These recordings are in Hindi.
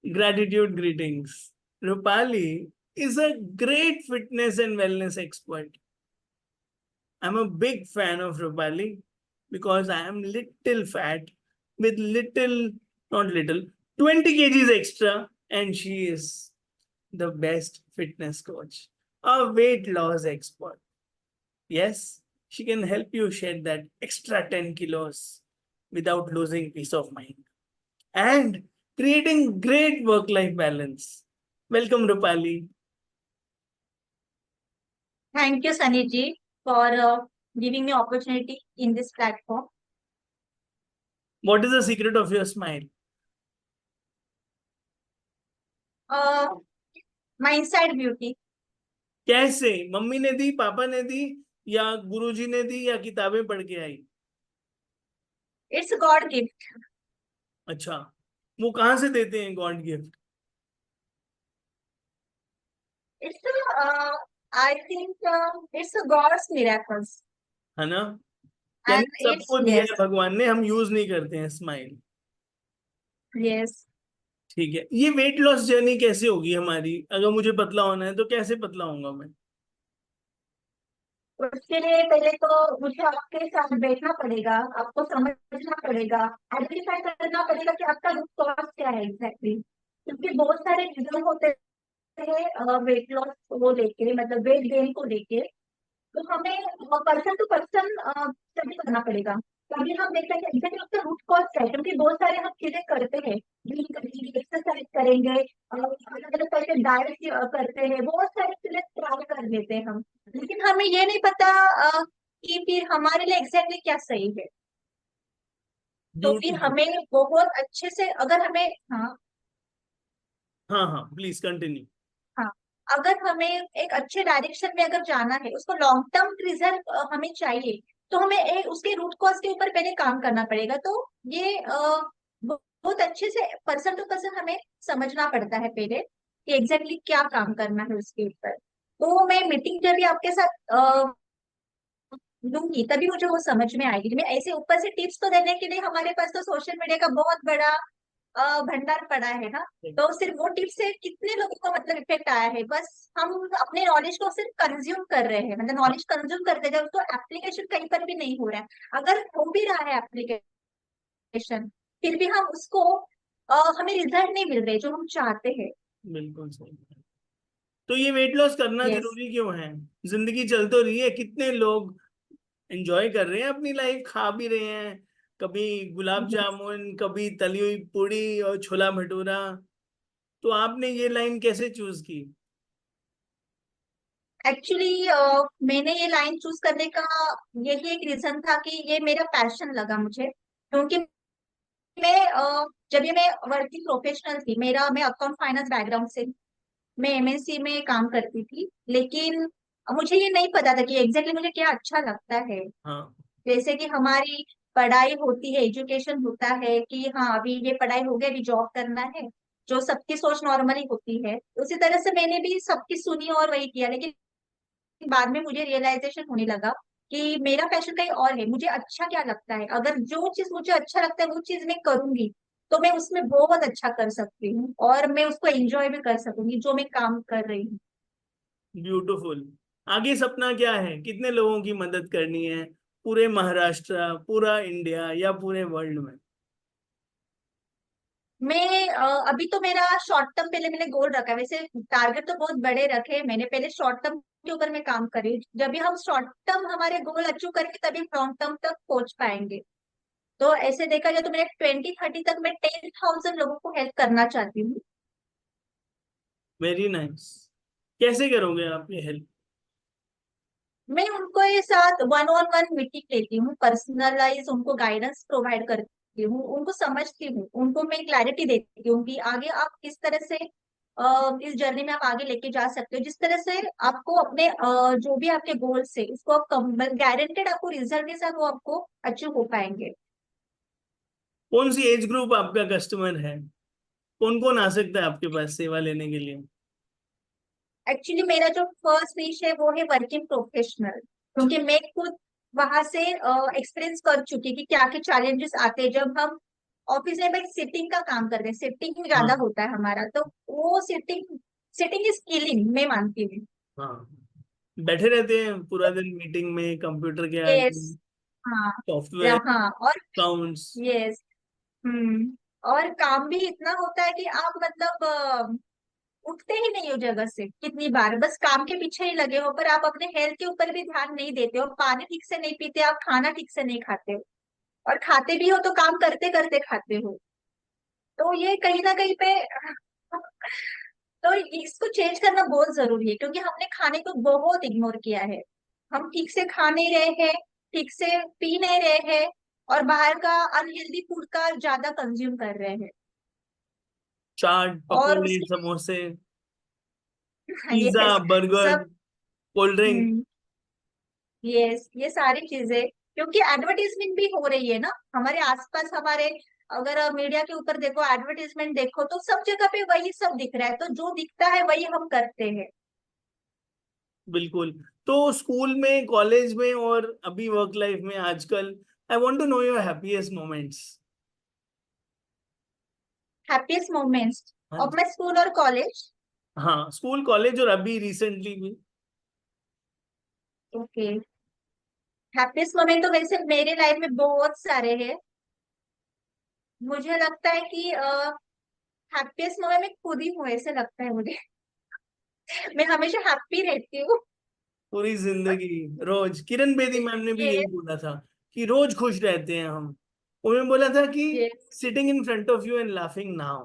Gratitude greetings. Rupali is a great fitness and wellness expert. I'm a big fan of Rupali because I am little fat with little, not little, 20 kgs extra, and she is the best fitness coach, a weight loss expert. Yes, she can help you shed that extra 10 kilos without losing peace of mind and creating great work life balance. Welcome, Rupali. Thank you, Sunny ji, for giving me opportunity in this platform. What is the secret of your smile? Uh, my inside beauty. कैसे? मम्मी ने दी, पापा ने दी, या गुरुजी ने दी, या किताबें पढ़ के आई? It's a God gift. अच्छा, वो कहाँ से देते हैं God gift? It's I think it's a God's miracles. है ना? And यानी it's सबको दिया yes, है भगवान ने, हम यूज नहीं करते हैं स्माइल। yes. ठीक है, ये वेट लॉस जर्नी कैसे होगी हमारी? अगर मुझे पतला होना है तो कैसे पतला होऊंगा मैं? उसके लिए पहले तो मुझे आपके साथ बैठना पड़ेगा, आपको समझना पड़ेगा, आइडेंटिफाई करना पड़ेगा कि आपका रूट कॉज क्या है एग्जैक्टली, क्योंकि बहुत सारे रीजन होते हैं वेट लॉस को लेके, मतलब वेट गेन को लेके। तो हमें पर्सन टू पर्सन स्टडी करना पड़ेगा, तभी हम देख सकते हैं एग्जैक्टली उसका रूट कॉज क्या है, क्योंकि बहुत सारे हम चीजें करते हैं, जिम करेंगे, एक्सरसाइज करेंगे, अलग अलग तरह के डाइट करते हैं, बहुत सारी चीजें ट्राई कर लेते हैं हम, लेकिन हमें ये नहीं पता कि फिर हमारे लिए एग्जैक्टली क्या सही है। तो फिर ब्यूटीफुल। हमें बहुत अच्छे से अगर हमें हाँ हाँ हाँ, प्लीज कंटिन्यू। हाँ अगर हमें एक अच्छे डायरेक्शन में अगर जाना है, उसको लॉन्ग टर्म रिजल्ट हमें चाहिए, तो हमें उसके रूट कॉज के ऊपर पहले काम करना पड़ेगा। तो ये बहुत अच्छे से पर्सन टू पर्सन हमें समझना पड़ता है पहले कि एग्जैक्टली क्या काम करना है उसके ऊपर। तो मैं मीटिंग जब भी आपके साथ लूंगी तभी मुझे वो समझ में आएगी। मैं ऐसे ऊपर से टिप्स तो देने के लिए हमारे पास तो सोशल मीडिया का बहुत बड़ा भंडार पड़ा है ना, तो सिर्फ वो टिप्स से कितने लोगों को मतलब इफेक्ट आया है, बस हम अपने नॉलेज को सिर्फ कंज्यूम कर रहे हैं, मतलब नॉलेज कंज्यूम करते हैं, उसको एप्लीकेशन कहीं पर भी नहीं हो रहा है। अगर हो भी रहा है एप्लीकेशन, फिर भी हम उसको हमें रिजल्ट नहीं मिल रहे जो हम चाहते हैं। बिल्कुल सही। तो ये वेट लॉस करना यस। जरूरी क्यों है? जिंदगी चल तो रही है, कितने लोग एंजॉय कर रहे हैं अपनी लाइफ, खा भी रहे हैं, कभी गुलाब जामुन, कभी तली हुई पूड़ी और छोला भटूरा। तो आपने ये लाइन कैसे चूज की? एक्चुअली मैंने ये लाइन चूज करने का यही एक रीजन था कि ये मेरा पैशन लगा मुझे, क्योंकि मैं जब ये मैं वर्किंग प्रोफेशनल थी, मेरा मैं अकाउंट फाइनेंस बैकग्राउंड से, मैं एमएनसी में काम करती थी, लेकिन मुझे ये नहीं पता था कि एग्जैक्टली मुझे क्या अच्छा लगता है। हाँ। जैसे कि हमारी पढ़ाई होती है, एजुकेशन होता है कि हाँ अभी ये पढ़ाई हो गई, अभी जॉब करना है, जो सबकी सोच नॉर्मली होती है, उसी तरह से मैंने भी सबकी सुनी और वही किया। लेकिन बाद में मुझे रियलाइजेशन होने लगा कि मेरा पैशन कहीं और है, मुझे अच्छा क्या लगता है, अगर जो चीज मुझे अच्छा लगता है वो चीज मैं करूंगी तो मैं उसमें बहुत अच्छा कर सकती हूँ और मैं उसको एंजॉय भी कर सकूंगी जो मैं काम कर रही हूँ। ब्यूटीफुल। आगे सपना क्या है? कितने लोगों की मदद करनी है? पूरे महाराष्ट्र, पूरा इंडिया, या पूरे वर्ल्ड में? मैं अभी तो मेरा शॉर्ट टर्म पहले मैंने गोल रखा है, वैसे टारगेट तो बहुत बड़े रखे हैं मैंने, पहले शॉर्ट टर्म के ऊपर मैं काम कर रही हूँ। जब भी हम शॉर्ट टर्म हमारे गोल अचीव करेंगे तभी लॉन्ग टर्म तक पहुंच पाएंगे। तो ऐसे देखा जाए तो मेरे 2030 तक मैं 10,000 लोगों को हेल्प करना चाहती हूँ। Very nice. कैसे करोगे आप ये हेल्प? मैं उनको ये साथ वन ऑन वन मीटिंग लेती हूँ, पर्सनलाइज उनको गाइडेंस प्रोवाइड करती हूँ, उनको समझती हूँ, उनको मैं क्लैरिटी देती हूँ कि आगे आप किस तरह से इस जर्नी में आप आगे लेके जा सकते हो, जिस तरह से आपको अपने जो भी आपके गोल्स है उसको आप गारंटेड आपको रिजल्ट के साथ वो आपको अचीव हो पाएंगे। कौन सी एज ग्रुप आपका कस्टमर है? कौन कौन आ सकता है आपके पास सेवा लेने के लिए? एक्चुअली मेरा जो फर्स्ट विश है वो है वर्किंग प्रोफेशनल, क्योंकि मैं खुद वहां से एक्सपीरियंस कर चुकी कि क्या क्या चैलेंजेस आते हैं जब हम ऑफिस में बैठ सिटिंग का काम करते हैं, सिटिंग ज्यादा हाँ होता है हमारा, तो वो सिटिंग सिटिंग इज किलिंग, मैं मानती हूँ। हाँ, बैठे रहते हैं पूरा दिन मीटिंग में कंप्यूटर के आगे, यस। हाँ। सॉफ्टवेयर हाँ और अकाउंट्स। यस। हम्म। और काम भी इतना होता है कि आप मतलब उठते ही नहीं हो जगह से, कितनी बार बस काम के पीछे ही लगे हो, पर आप अपने हेल्थ के ऊपर भी ध्यान नहीं देते हो, पानी ठीक से नहीं पीते, आप खाना ठीक से नहीं खाते हो, और खाते भी हो तो काम करते करते खाते हो। तो ये कहीं ना कहीं पे तो इसको चेंज करना बहुत जरूरी है, क्योंकि हमने खाने को बहुत इग्नोर किया है। हम ठीक से खा नहीं रहे हैं, ठीक से पी नहीं रहे हैं, और बाहर का अनहेल्दी फूड का ज्यादा कंज्यूम कर रहे हैं। चाट और पकौड़े उसकी समोसे, पिज्जा ये बर्गर, सब। Cold drink. हम्म। ये सारी चीजें, क्योंकि एडवर्टीजमेंट भी हो रही है ना हमारे आसपास, हमारे अगर मीडिया के ऊपर देखो, एडवर्टीजमेंट देखो, तो सब जगह पे वही सब दिख रहा है, तो जो दिखता है वही हम करते हैं। बिल्कुल। तो स्कूल में, कॉलेज में और अभी वर्क लाइफ में आजकल, I want to know your happiest moments. Happiest moments हाँ ऑफ जी। माई स्कूल और कॉलेज। हाँ, स्कूल कॉलेज और अभी रिसेंटली भी। ओके। हैप्पीएस्ट मोमेंट तो वैसे मेरे लाइफ में बहुत सारे हैं। मुझे लगता है कि हैप्पीएस्ट मोमेंट में खुद ही हूँ, ऐसे लगता है मुझे। मैं हमेशा हैप्पी रहती हूँ। पूरी जिंदगी रोज, किरण बेदी मैम ने भी ये यही बोला था कि रोज खुश रहते हैं हम। उन्होंने बोला था कि ये sitting in front of you and laughing now.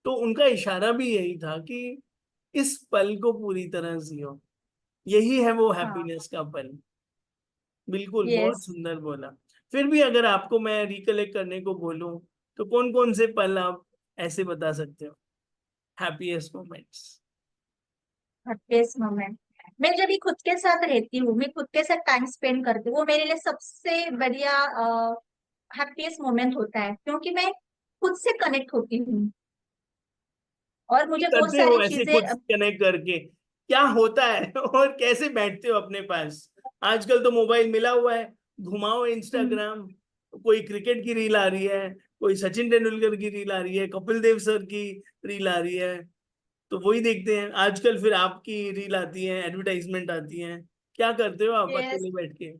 तो उनका इशारा भी यही था कि इस पल को पूरी तरह जियो, यही है वो हाँ। हैप्पीनेस का पल। बिल्कुल, बहुत यस। सुंदर बोला। फिर भी अगर आपको मैं रिकलेक्ट करने को बोलूं, तो कौन कौन से पल आप ऐसे बता सकते हो, हैप्पीएस्ट मोमेंट्स? हैप्पीएस्ट मोमेंट, मैं जब भी खुद के साथ रहती हूँ, मैं खुद के साथ टाइम स्पेंड करती हूँ, वो मेरे लिए सबसे बढ़िया हैप्पीएस्ट मोमेंट होता है, क्योंकि मैं खुद से कनेक्ट होती हूँ, और मुझे बहुत करते हो सारी ऐसे चीजें खुद कनेक्ट करके? क्या होता है और कैसे बैठते हो अपने पास? आजकल तो मोबाइल मिला हुआ है, घुमाओ हम्म। इंस्टाग्राम, कोई क्रिकेट की रील आ रही है, कोई सचिन तेंदुलकर की रील आ रही है, कपिल देव सर की रील आ रही है, तो वही देखते हैं आजकल। फिर आपकी रील आती है, एडवर्टाइजमेंट आती है। क्या करते हो आप यस। अकेले बैठ के?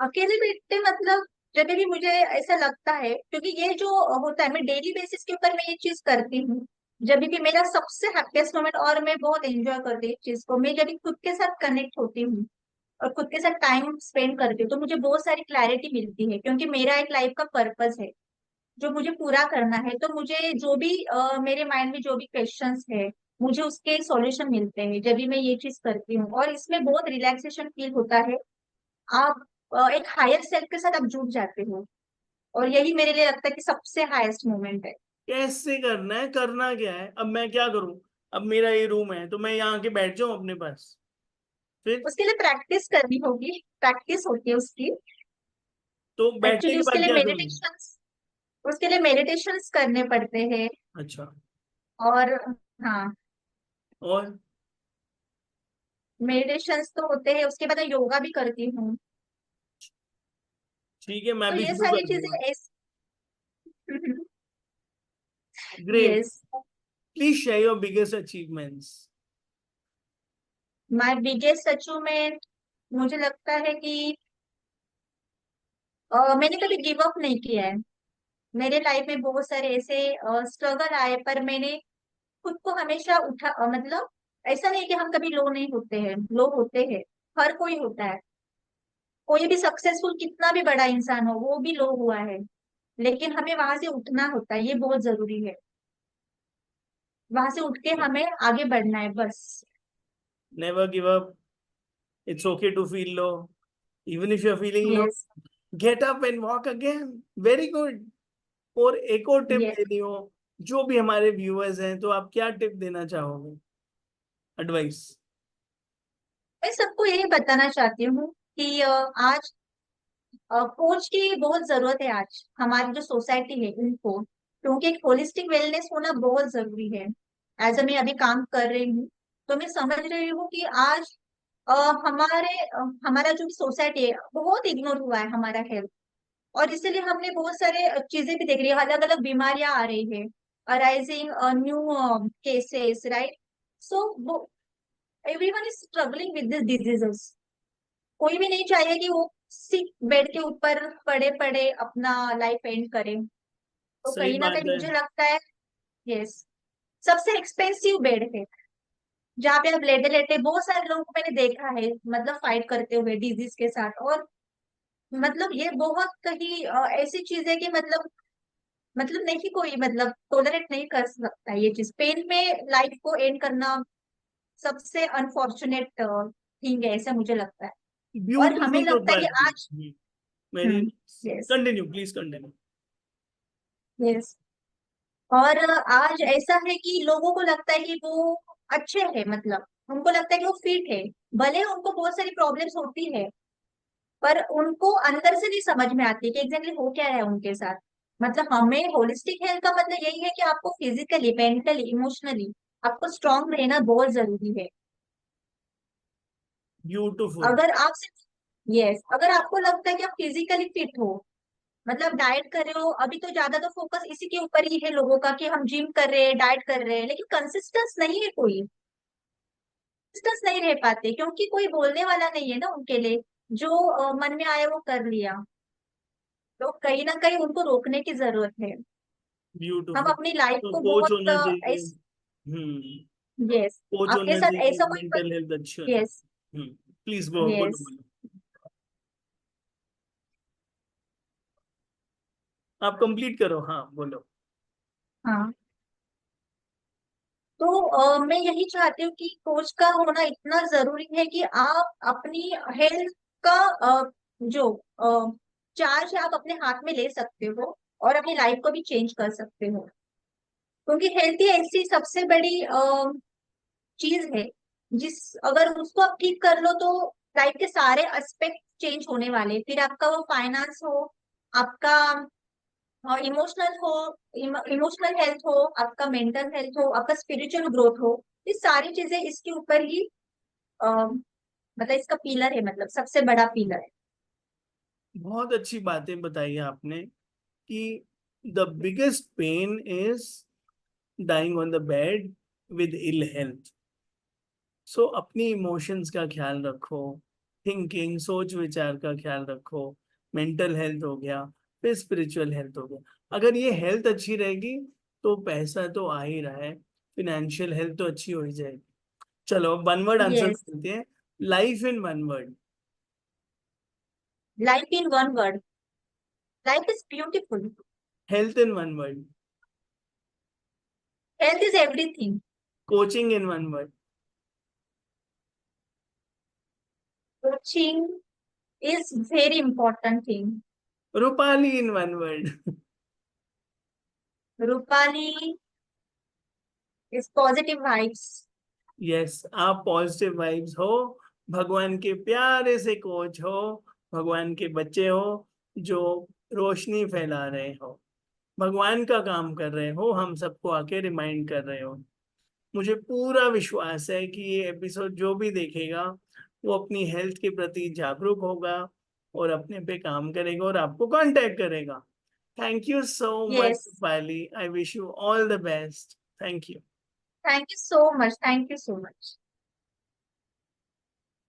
अकेले बैठते मतलब जब भी मुझे ऐसा लगता है, क्योंकि ये जो होता है, मैं डेली बेसिस के ऊपर मैं ये चीज करती हूँ, जब भी मेरा सबसे हैप्पीएस्ट मोमेंट, और मैं बहुत एंजॉय करती हूँ इस चीज को, मैं जब भी खुद के साथ कनेक्ट होती हूँ और खुद के साथ टाइम स्पेंड करती हूँ, तो मुझे बहुत सारी क्लैरिटी मिलती है, क्योंकि मेरा एक लाइफ का पर्पस है जो मुझे पूरा करना है, तो मुझे जो भी मेरे माइंड में जो भी क्वेश्चंस है, मुझे उसके सॉल्यूशन मिलते हैं जब भी मैं ये चीज करती हूँ, और इसमें बहुत रिलैक्सेशन फील होता है। आप एक हायर सेल्फ के साथ आप जुड़ जाते हो, और यही मेरे लिए लगता है कि सबसे हाईएस्ट मोमेंट है। कैसे करना है, करना क्या है? अब मैं क्या करूं? अब मेरा ये रूम है तो मैं यहाँ आके बैठ जाऊं अपने पास? फिर उसके लिए प्रैक्टिस करनी होगी, प्रैक्टिस होती है उसकी। तो बैठने एक्चुअली के बाद क्या करूं? उसके लिए मेडिटेशंस करने पड़ते हैं। अच्छा। और हाँ, और मेडिटेशंस तो होते हैं, उसके बाद मैं योगा भी करती हूँ। ठीक है, मैं तो भी ये शुरू सारी कर दूंगा। चीजें ऐस great. Yes. Please share your biggest achievements. My biggest achievement, मुझे लगता है कि मैंने कभी गिव अप नहीं किया है। मेरे लाइफ में बहुत सारे ऐसे स्ट्रगल आए, पर मैंने खुद को हमेशा मतलब ऐसा नहीं कि हम कभी लो नहीं होते हैं, लो होते हैं, हर कोई होता है। कोई भी सक्सेसफुल कितना भी बड़ा इंसान हो, वो भी लो हुआ है, लेकिन हमें वहां से उठना होता है, ये बहुत जरूरी है। वहां से उठ के हमें आगे बढ़ना है बस। Never give up, it's okay to feel low, even if you are feeling low, yes. Get up and walk again. Very good. और एक और टिप यस। देनी हो जो भी हमारे व्यूअर्स हैं, तो आप क्या टिप देना चाहोगे, एडवाइस? मैं सबको यही बताना चाहती हूँ कि आज कोच की बहुत जरूरत है, आज हमारी जो सोसाइटी है उनको, क्योंकि एक होलिस्टिक वेलनेस होना बहुत जरूरी है। एज मैं अभी काम कर रही हूँ, तो मैं समझ रही हूँ कि आज हमारा जो सोसाइटी है बहुत इग्नोर हुआ है हमारा हेल्थ, और इसीलिए हमने बहुत सारे चीजें भी देख रही है, अलग अलग बीमारियां आ रही है, अराइजिंग न्यू केसेस, राइट? सो वो everyone is struggling with this diseases. कोई भी नहीं चाहिए कि वो सिक बेड के ऊपर पड़े पड़े अपना लाइफ एंड करे। तो सही कहीं ना बात कहीं है। मुझे लगता है, यस, सबसे एक्सपेंसिव बेड है जहाँ पे आप लेटे लेटे, बहुत सारे लोगों को मैंने देखा है मतलब फाइट करते हुए डिजीज के साथ। और मतलब ये बहुत कहीं ऐसी चीज है कि मतलब नहीं कोई मतलब टोलरेट नहीं कर सकता ये चीज, पेन में लाइफ को एंड करना सबसे अनफॉर्चुनेट थिंग है, ऐसा मुझे लगता है। और हमें ब्यूटीफुल लगता है कि रूपाली। आज, मेरी yes, continue, please continue. Yes. और आज ऐसा है कि लोगों को लगता है कि वो अच्छे हैं, मतलब उनको लगता है कि वो फिट है, भले उनको बहुत सारी प्रॉब्लम्स होती है, पर उनको अंदर से नहीं समझ में आती कि एग्जैक्टली हो क्या रहा है उनके साथ। मतलब हमें होलिस्टिक हेल्थ का मतलब यही है कि आपको फिजिकली, मेंटली, इमोशनली आपको स्ट्रांग रहना बहुत जरूरी है। ब्यूटीफुल। अगर आप सिर्फ, यस, अगर आपको लगता है कि आप फिजिकली फिट हो, मतलब डाइट कर रहे हो, अभी तो ज्यादा तो फोकस इसी के ऊपर ही है लोगों का कि हम जिम कर रहे हैं, डाइट कर रहे हैं, लेकिन कंसिस्टेंस नहीं है, कोई कंसिस्टेंस नहीं रह पाते क्योंकि कोई बोलने वाला नहीं है ना उनके लिए। जो मन में आया वो कर लिया। तो कहीं ना कहीं उनको रोकने की जरूरत है। हम ब्यूटीफुल। अपनी लाइफ तो को कोच बहुत होना चाहिए। यस, कोच आपके होना साथ चाहिए, ऐसा कोई, मेंटल हेल्थ अच्छी होनी। यस, प्लीज गो, बोलो यस, बोलो। आप कंप्लीट करो, हाँ बोलो। हाँ। तो मैं यही चाहती हूँ कि कोच का होना इतना जरूरी है कि आप अपनी हेल्थ का जो चार्ज है आप अपने हाथ में ले सकते हो, और अपनी लाइफ को भी चेंज कर सकते हो। क्योंकि हेल्थ ही ऐसी सबसे बड़ी चीज है जिस, अगर उसको आप ठीक कर लो तो लाइफ के सारे एस्पेक्ट चेंज होने वाले। फिर आपका वो फाइनेंस हो, आपका इमोशनल हो, इमोशनल हेल्थ हो, आपका मेंटल हेल्थ हो, आपका स्पिरिचुअल ग्रोथ हो, ये सारी चीजें इसके ऊपर ही मतलब इसका पिलर है, मतलब सबसे बड़ा पिलर है। बहुत अच्छी बातें बताई आपने कि the biggest pain is dying on the bed with ill health. So अपनी इमोशंस का ख्याल रखो, थिंकिंग, सोच विचार का ख्याल रखो। मेंटल हेल्थ हो गया, फिर स्पिरिचुअल हेल्थ हो गया। अगर ये हेल्थ अच्छी रहेगी तो पैसा तो आ ही रहा है, फिनेंशियल हेल्थ तो अच्छी हो ही जाएगी। चलो अब वन वर्ड आंसर यस, करते हैं। Life in one word. Life in one word, life is beautiful. Health in one word. Health is everything. Coaching in one word. Coaching is very important thing. Rupali in one word. Rupali is positive vibes. Yes, आप पॉजिटिव वाइब्स हो, भगवान के प्यारे से कोच हो, भगवान के बच्चे हो जो रोशनी फैला रहे हो, भगवान का काम कर रहे हो, हम सबको आके रिमाइंड कर रहे हो। मुझे पूरा विश्वास है कि ये एपिसोड जो भी देखेगा वो अपनी हेल्थ के प्रति जागरूक होगा और अपने पे काम करेगा और आपको कांटेक्ट करेगा। Thank you so much yes, Pali, I wish you all the best. Thank you. Thank you so much, thank you so much.